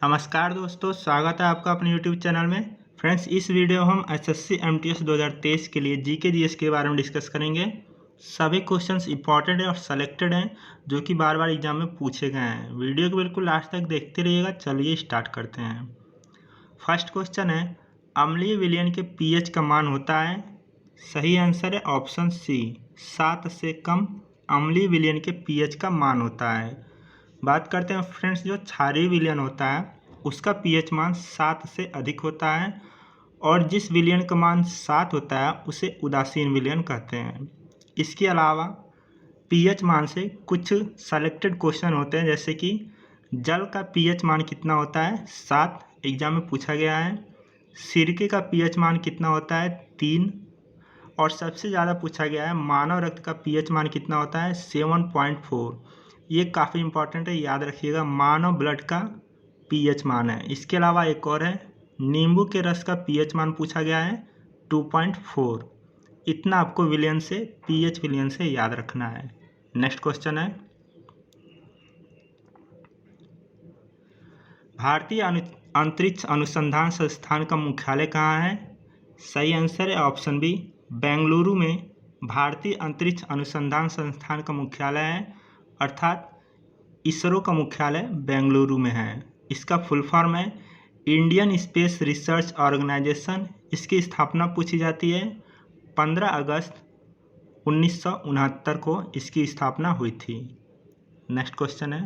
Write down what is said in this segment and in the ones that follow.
नमस्कार दोस्तों, स्वागत है आपका अपने YouTube चैनल में। फ्रेंड्स, इस वीडियो में हम एसएससी एमटीएस 2023 के लिए जीके जीएस के बारे में डिस्कस करेंगे। सभी क्वेश्चंस इंपॉर्टेंट हैं और सेलेक्टेड हैं जो कि बार बार एग्जाम में पूछे गए हैं। वीडियो को बिल्कुल लास्ट तक देखते रहिएगा। चलिए स्टार्ट करते हैं। फर्स्ट क्वेश्चन है, अम्लीय विलयन के पीएच का मान होता है। सही आंसर है ऑप्शन सी, 7 से कम अम्लीय विलयन के पीएच का मान होता है। बात करते हैं फ्रेंड्स, जो क्षारीय विलयन होता है उसका पीएच मान 7 से अधिक होता है और जिस विलयन का मान 7 होता है उसे उदासीन विलयन कहते हैं। इसके अलावा पीएच मान से कुछ सेलेक्टेड क्वेश्चन होते हैं, जैसे कि जल का पीएच मान कितना होता है, 7 एग्जाम में पूछा गया है। सिरके का पीएच मान कितना होता है, 3। और सबसे ज़्यादा पूछा गया है मानव रक्त का पीएच मान कितना होता है, 7.4। ये काफ़ी इंपॉर्टेंट है, याद रखिएगा। मानव ब्लड का पीएच मान है। इसके अलावा एक और है, नींबू के रस का पीएच मान पूछा गया है, 2.4। इतना आपको विलयन से, पीएच विलयन से याद रखना है। नेक्स्ट क्वेश्चन है, भारतीय अंतरिक्ष अनुसंधान संस्थान का मुख्यालय कहाँ है। सही आंसर है ऑप्शन बी, बेंगलुरु में भारतीय अंतरिक्ष अनुसंधान संस्थान का मुख्यालय है, अर्थात इसरो का मुख्यालय बेंगलुरु में है। इसका फुल फॉर्म है इंडियन स्पेस रिसर्च ऑर्गेनाइजेशन। इसकी स्थापना पूछी जाती है, 15 अगस्त 1969 को इसकी स्थापना हुई थी। नेक्स्ट क्वेश्चन है,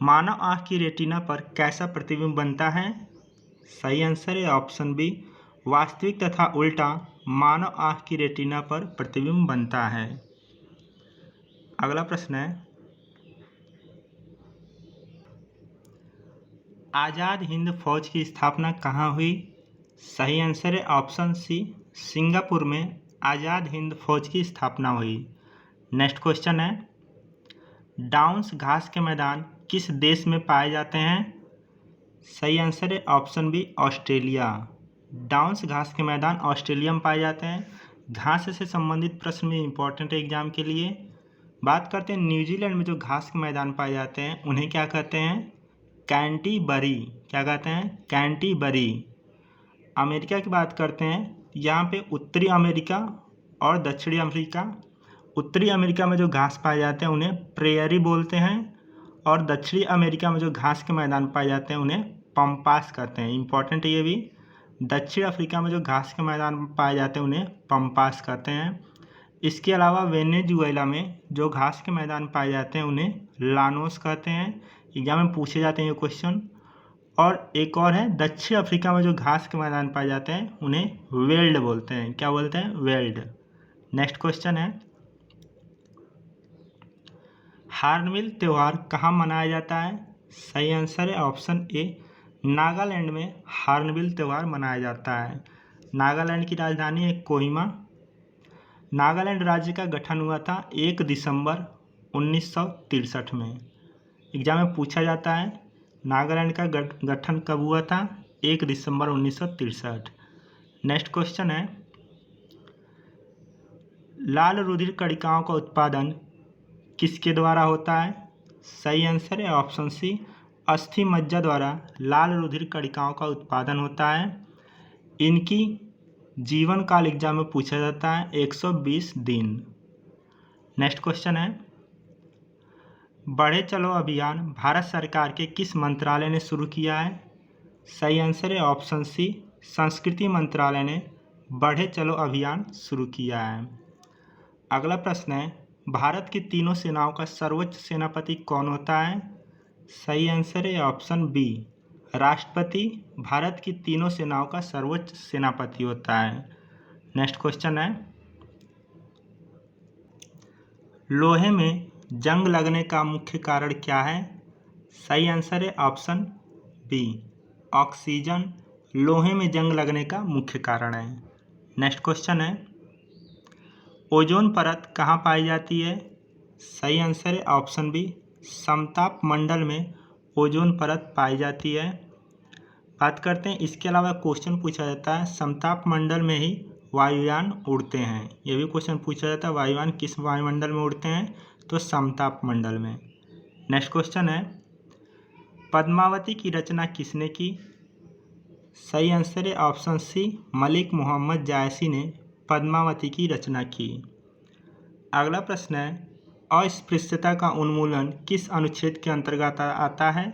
मानव आँख की रेटिना पर कैसा प्रतिबिंब बनता है। सही आंसर है ऑप्शन बी, वास्तविक तथा उल्टा मानव आँख की रेटिना पर प्रतिबिंब बनता है। अगला प्रश्न है, आज़ाद हिंद फौज की स्थापना कहाँ हुई। सही आंसर है ऑप्शन सी, सिंगापुर में आज़ाद हिंद फौज की स्थापना हुई। नेक्स्ट क्वेश्चन है, डाउन्स घास के मैदान किस देश में पाए जाते हैं। सही आंसर है ऑप्शन बी, ऑस्ट्रेलिया। डाउन्स घास के मैदान ऑस्ट्रेलिया में पाए जाते हैं। घास से संबंधित प्रश्न भी इंपॉर्टेंट है एग्जाम के लिए। बात करते हैं, न्यूजीलैंड में जो घास के मैदान पाए जाते हैं उन्हें क्या कहते हैं, कैंटीबरी। क्या कहते हैं, कैंटीबरी। अमेरिका की बात करते हैं, यहाँ पे उत्तरी अमेरिका और दक्षिणी अमेरिका। उत्तरी अमेरिका में जो घास पाए जाते हैं उन्हें प्रेयरी बोलते हैं और दक्षिणी अमेरिका में जो घास के मैदान पाए जाते हैं उन्हें पम्पास कहते हैं। इंपॉर्टेंट है ये भी। दक्षिण अफ्रीका में जो घास के मैदान पाए जाते हैं उन्हें पम्पास कहते हैं। इसके अलावा वेनेजुएला में जो घास के मैदान पाए जाते हैं उन्हें लानोस कहते हैं। एग्जाम में पूछे जाते हैं ये क्वेश्चन। और एक और है, दक्षिण अफ्रीका में जो घास के मैदान पाए जाते हैं उन्हें वेल्ड बोलते हैं। क्या बोलते हैं, वेल्ड। नेक्स्ट क्वेश्चन है, हार्नबिल त्यौहार कहाँ मनाया जाता है। सही आंसर है ऑप्शन ए, नागालैंड में हार्नबिल त्यौहार मनाया जाता है। नागालैंड की राजधानी है कोहिमा। नागालैंड राज्य का गठन हुआ था 1 दिसंबर 1963 में। एग्जाम में पूछा जाता है नागालैंड का गठन कब हुआ था, 1 दिसंबर 1963। नेक्स्ट क्वेश्चन है, लाल रुधिर कणिकाओं का उत्पादन किसके द्वारा होता है। सही आंसर है ऑप्शन सी, अस्थि मज्जा द्वारा लाल रुधिर कणिकाओं का उत्पादन होता है। इनकी जीवन काल एग्जाम में पूछा जाता है 120 दिन। नेक्स्ट क्वेश्चन है, बढ़े चलो अभियान भारत सरकार के किस मंत्रालय ने शुरू किया है। सही आंसर है ऑप्शन सी, संस्कृति मंत्रालय ने बढ़े चलो अभियान शुरू किया है। अगला प्रश्न है, भारत की तीनों सेनाओं का सर्वोच्च सेनापति कौन होता है। सही आंसर है ऑप्शन बी, राष्ट्रपति भारत की तीनों सेनाओं का सर्वोच्च सेनापति होता है। नेक्स्ट क्वेश्चन है, लोहे में जंग लगने का मुख्य कारण क्या है। सही आंसर है ऑप्शन बी, ऑक्सीजन लोहे में जंग लगने का मुख्य कारण है। नेक्स्ट क्वेश्चन है, ओजोन परत कहाँ पाई जाती है। सही आंसर है ऑप्शन बी, समताप मंडल में ओजोन परत पाई जाती है। बात करते हैं, इसके अलावा क्वेश्चन पूछा जाता है, समताप मंडल में ही वायुयान उड़ते हैं। ये भी क्वेश्चन पूछा जाता है, वायुयान किस वायुमंडल में उड़ते हैं, तो समताप मंडल में। नेक्स्ट क्वेश्चन है, पद्मावती की रचना किसने की? सही आंसर है ऑप्शन सी, मलिक मोहम्मद जायसी ने पद्मावती की रचना की। अगला प्रश्न है, अस्पृश्यता का उन्मूलन किस अनुच्छेद के अंतर्गत आता है?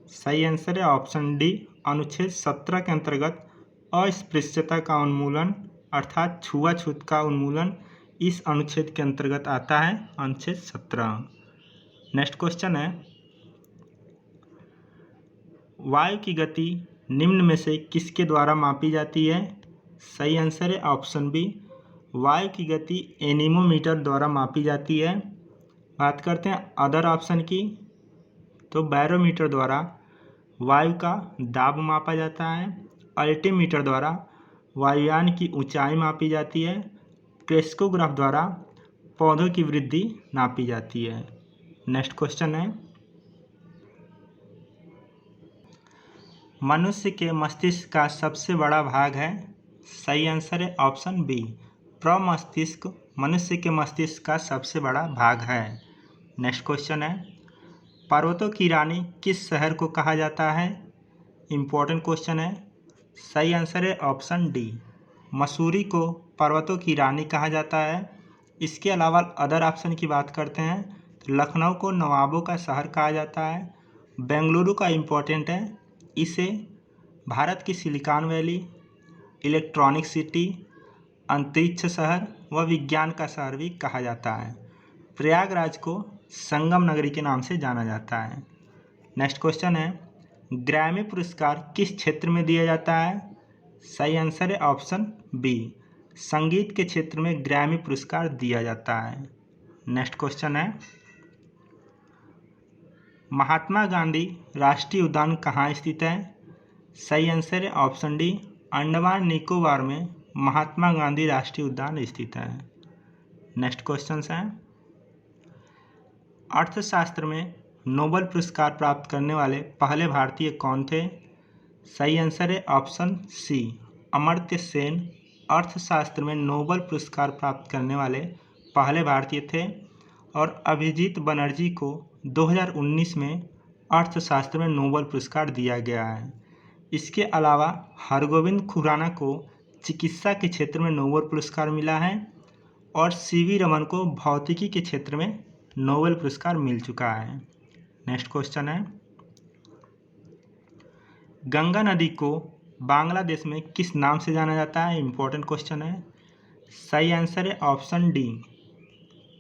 सही आंसर है ऑप्शन डी, अनुच्छेद 17 के अंतर्गत अस्पृश्यता का उन्मूलन अर्थात छुआछूत का उन्मूलन इस अनुच्छेद के अंतर्गत आता है, अनुच्छेद 17। नेक्स्ट क्वेश्चन है, वायु की गति निम्न में से किसके द्वारा मापी जाती है? सही आंसर है ऑप्शन बी, वायु की गति एनीमोमीटर द्वारा मापी जाती है। बात करते हैं अदर ऑप्शन की, तो बैरोमीटर द्वारा वायु का दाब मापा जाता है, अल्टीमीटर द्वारा वायुयान की ऊंचाई मापी जाती है, क्रेस्कोग्राफ द्वारा पौधों की वृद्धि नापी जाती है। नेक्स्ट क्वेश्चन है, मनुष्य के मस्तिष्क का सबसे बड़ा भाग है? सही आंसर है ऑप्शन बी, प्रमस्तिष्क मनुष्य के मस्तिष्क का सबसे बड़ा भाग है। नेक्स्ट क्वेश्चन है, पर्वतों की रानी किस शहर को कहा जाता है? इम्पोर्टेंट क्वेश्चन है। सही आंसर है ऑप्शन डी, मसूरी को पर्वतों की रानी कहा जाता है। इसके अलावा अदर ऑप्शन की बात करते हैं तो लखनऊ को नवाबों का शहर कहा जाता है, बेंगलुरु का इम्पोर्टेंट है, इसे भारत की सिलिकॉन वैली, इलेक्ट्रॉनिक सिटी, अंतरिक्ष शहर व विज्ञान का शहर भी कहा जाता है। प्रयागराज को संगम नगरी के नाम से जाना जाता है। नेक्स्ट क्वेश्चन है, ग्रैमी पुरस्कार किस क्षेत्र में दिया जाता है? सही आंसर है ऑप्शन बी, संगीत के क्षेत्र में ग्रैमी पुरस्कार दिया जाता है। नेक्स्ट क्वेश्चन है, महात्मा गांधी राष्ट्रीय उद्यान कहाँ स्थित है? सही आंसर है ऑप्शन डी, अंडमान निकोबार में महात्मा गांधी राष्ट्रीय उद्यान स्थित है। नेक्स्ट क्वेश्चन है, अर्थशास्त्र में नोबेल पुरस्कार प्राप्त करने वाले पहले भारतीय कौन थे? सही आंसर है ऑप्शन सी, अमर्त्य सेन अर्थशास्त्र में नोबेल पुरस्कार प्राप्त करने वाले पहले भारतीय थे और अभिजीत बनर्जी को 2019 में अर्थशास्त्र में नोबेल पुरस्कार दिया गया है। इसके अलावा हरगोविंद खुराना को चिकित्सा के क्षेत्र में नोबेल पुरस्कार मिला है और सीवी रमन को भौतिकी के क्षेत्र में नोबेल पुरस्कार मिल चुका है। नेक्स्ट क्वेश्चन है, गंगा नदी को बांग्लादेश में किस नाम से जाना जाता है? इम्पोर्टेंट क्वेश्चन है। सही आंसर है ऑप्शन डी,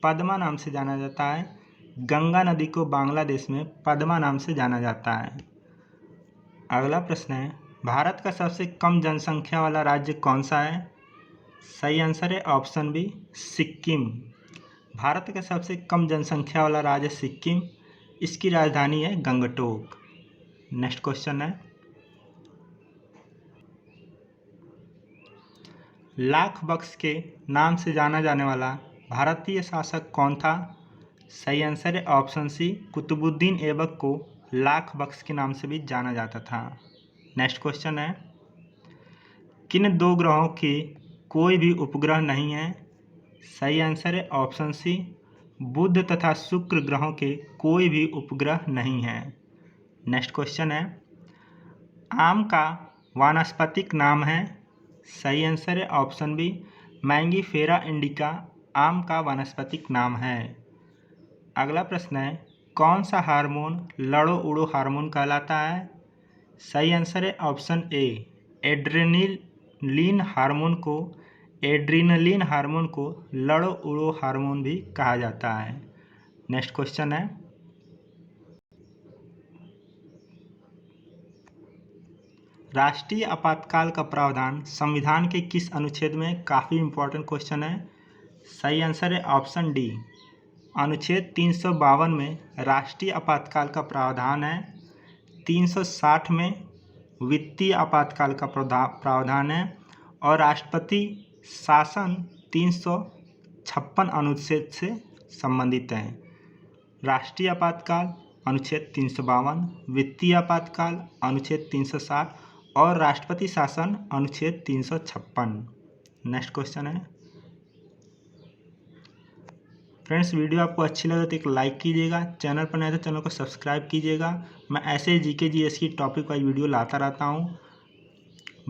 पद्मा नाम से जाना जाता है। गंगा नदी को बांग्लादेश में पद्मा नाम से जाना जाता है। अगला प्रश्न है, भारत का सबसे कम जनसंख्या वाला राज्य कौन सा है? सही आंसर है ऑप्शन बी, सिक्किम। भारत का सबसे कम जनसंख्या वाला राज्य सिक्किम, इसकी राजधानी है गंगटोक। नेक्स्ट क्वेश्चन है, लाख बख्श के नाम से जाना जाने वाला भारतीय शासक कौन था? सही आंसर है ऑप्शन सी, कुतुबुद्दीन ऐबक को लाख बख्श के नाम से भी जाना जाता था। नेक्स्ट क्वेश्चन है, किन दो ग्रहों के कोई भी उपग्रह नहीं है? सही आंसर है ऑप्शन सी, बुध तथा शुक्र ग्रहों के कोई भी उपग्रह नहीं है। नेक्स्ट क्वेश्चन है, आम का वानस्पतिक नाम है? सही आंसर है ऑप्शन बी, मैंगीफेरा इंडिका आम का वानस्पतिक नाम है। अगला प्रश्न है, कौन सा हार्मोन लड़ो उड़ो हार्मोन कहलाता है? सही आंसर है ऑप्शन ए, एड्रेनलिन हार्मोन को लड़ो उड़ो हार्मोन भी कहा जाता है। नेक्स्ट क्वेश्चन है, राष्ट्रीय आपातकाल का प्रावधान संविधान के किस अनुच्छेद में? काफ़ी इम्पोर्टेंट क्वेश्चन है। सही आंसर है ऑप्शन डी, अनुच्छेद 352 में राष्ट्रीय आपातकाल का प्रावधान है। 360 में वित्तीय आपातकाल का प्रावधान है और राष्ट्रपति शासन 356 अनुच्छेद से संबंधित है। राष्ट्रीय आपातकाल अनुच्छेद 352, वित्तीय आपातकाल अनुच्छेद 360 और राष्ट्रपति शासन अनुच्छेद 356। नेक्स्ट क्वेश्चन है, फ्रेंड्स वीडियो आपको अच्छी लगे तो एक लाइक कीजिएगा, चैनल पर नए तो चैनल को सब्सक्राइब कीजिएगा। मैं ऐसे जीके जीएस की टॉपिक वाइज वीडियो लाता रहता हूँ।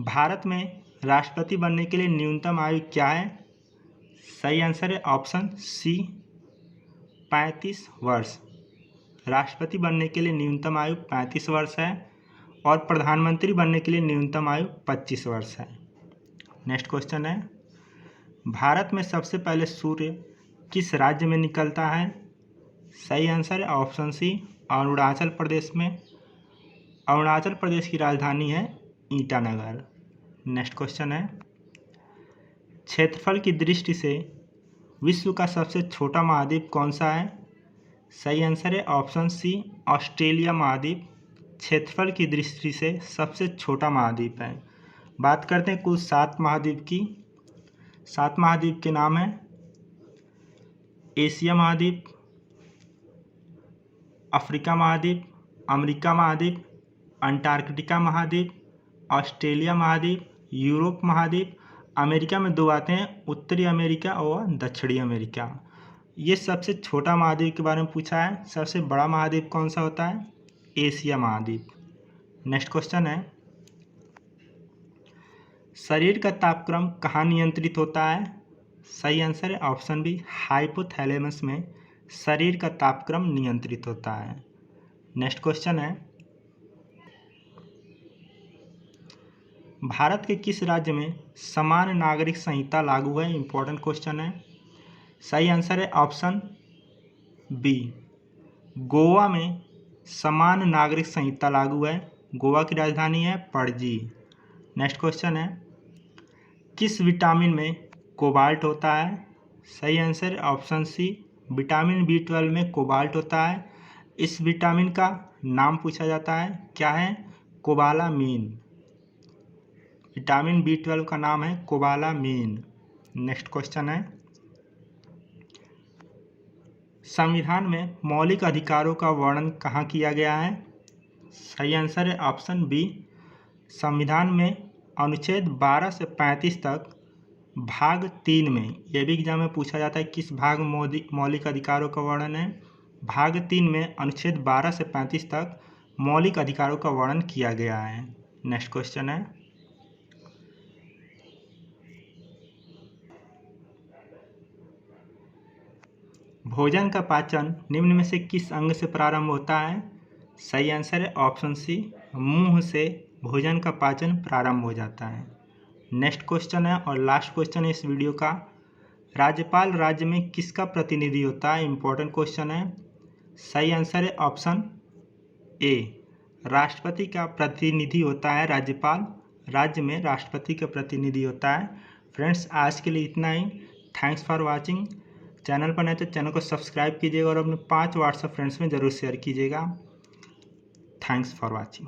भारत में राष्ट्रपति बनने के लिए न्यूनतम आयु क्या है? सही आंसर है ऑप्शन सी 35 वर्ष। राष्ट्रपति बनने के लिए न्यूनतम आयु 35 वर्ष है और प्रधानमंत्री बनने के लिए न्यूनतम आयु 25 वर्ष है। नेक्स्ट क्वेश्चन है, भारत में सबसे पहले सूर्य किस राज्य में निकलता है? सही आंसर है ऑप्शन सी अरुणाचल प्रदेश में। अरुणाचल प्रदेश की राजधानी है ईटानगर। नेक्स्ट क्वेश्चन है, क्षेत्रफल की दृष्टि से विश्व का सबसे छोटा महाद्वीप कौन सा है? सही आंसर है ऑप्शन सी ऑस्ट्रेलिया महाद्वीप क्षेत्रफल की दृष्टि से सबसे छोटा महाद्वीप है। बात करते हैं कुल 7 महाद्वीप की। 7 महाद्वीप के नाम हैं एशिया महाद्वीप, अफ्रीका महाद्वीप, अमेरिका महाद्वीप, अंटार्कटिका महाद्वीप, ऑस्ट्रेलिया महाद्वीप, यूरोप महाद्वीप। अमेरिका में 2 आते हैं, उत्तरी अमेरिका और दक्षिणी अमेरिका। ये सबसे छोटा महाद्वीप के बारे में पूछा है। सबसे बड़ा महाद्वीप कौन सा होता है? एशिया महाद्वीप। नेक्स्ट क्वेश्चन है, शरीर का तापक्रम कहाँ नियंत्रित होता है? सही आंसर है ऑप्शन बी हाइपोथैलेमस में शरीर का तापक्रम नियंत्रित होता है। नेक्स्ट क्वेश्चन है, भारत के किस राज्य में समान नागरिक संहिता लागू है? इंपॉर्टेंट क्वेश्चन है। सही आंसर है ऑप्शन बी गोवा में समान नागरिक संहिता लागू है। गोवा की राजधानी है पणजी। नेक्स्ट क्वेश्चन है, किस विटामिन में कोबाल्ट होता है? सही आंसर है ऑप्शन सी विटामिन B12 में कोबाल्ट होता है। इस विटामिन का नाम पूछा जाता है, क्या है? कोबालामीन। विटामिन B12 का नाम है कोबालामीन। नेक्स्ट क्वेश्चन है, संविधान में मौलिक अधिकारों का वर्णन कहाँ किया गया है? सही आंसर है ऑप्शन बी संविधान में अनुच्छेद 12 से 35 तक भाग 3 में। यह भी एग्जाम में पूछा जाता है किस भाग में मौलिक अधिकारों का वर्णन है। भाग 3 में अनुच्छेद 12 से 35 तक मौलिक अधिकारों का वर्णन किया गया है। नेक्स्ट क्वेश्चन है, भोजन का पाचन निम्न में से किस अंग से प्रारंभ होता है? सही आंसर है ऑप्शन सी मुंह से भोजन का पाचन प्रारंभ हो जाता है। नेक्स्ट क्वेश्चन है और लास्ट क्वेश्चन है इस वीडियो का, राज्यपाल राज्य में किसका प्रतिनिधि होता है? इंपॉर्टेंट क्वेश्चन है। सही आंसर है ऑप्शन ए राष्ट्रपति का प्रतिनिधि होता है राज्यपाल। राज्य में राष्ट्रपति का प्रतिनिधि होता है। फ्रेंड्स आज के लिए इतना ही। Thanks for watching. चैनल पर नए तो चैनल को सब्सक्राइब कीजिएगा और अपने 5 व्हाट्सएप फ्रेंड्स में ज़रूर शेयर कीजिएगा। Thanks for watching.